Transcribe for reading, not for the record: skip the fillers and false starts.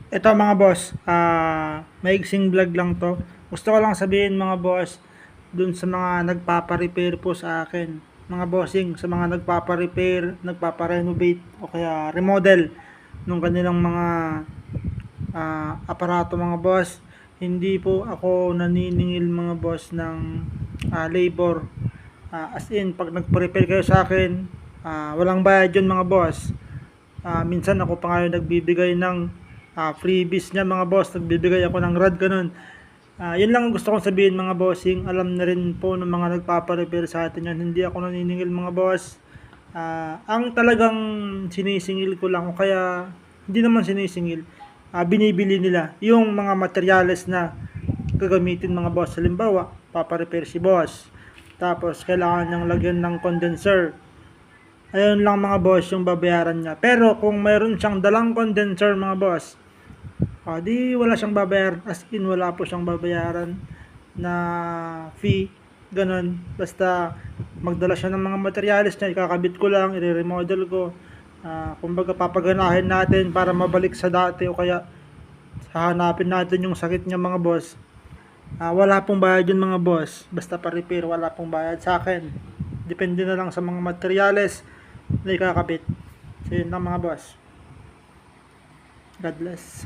Ito mga boss, maigsing vlog lang to. Gusto ko lang sabihin mga boss, dun sa mga nagpapa-repair po sa akin. Mga bossing, sa mga nagpapa-repair, nagpapa-renovate o kaya remodel nung kanilang mga aparato mga boss. Hindi po ako naniningil mga boss ng labor. As in, pag nagpa-repair kayo sa akin, walang bayad yun mga boss. Minsan ako pa ngayon nagbibigay ng freebies niya mga boss, nagbibigay ako ng rad ganun. Yun lang ang gusto kong sabihin mga bossing. Alam na rin po ng mga nagpapa-repair sa atin yan, hindi ako naniningil mga boss. Ang talagang sinisingil ko lang o kaya hindi naman sinisingil, binibili nila yung mga materyales na gagamitin mga boss. Halimbawa, papa-repair si boss, tapos kailangan niyang lagyan ng condenser. Ayun lang mga boss yung babayaran niya. Pero kung mayroon siyang dalang condenser mga boss, di wala siyang babayaran. As in, wala po siyang babayaran na fee. Ganon. Basta magdala siya ng mga materyales niya, ikakabit ko lang, i-remodel ko. Kumbaga papaganahin natin para mabalik sa dati o kaya hahanapin natin yung sakit niya mga boss. Wala pong bayad yun mga boss. Basta pa-repair, wala pong bayad sa akin. Depende na lang sa mga materyales na ikakabit. So yun lang mga boss. God bless.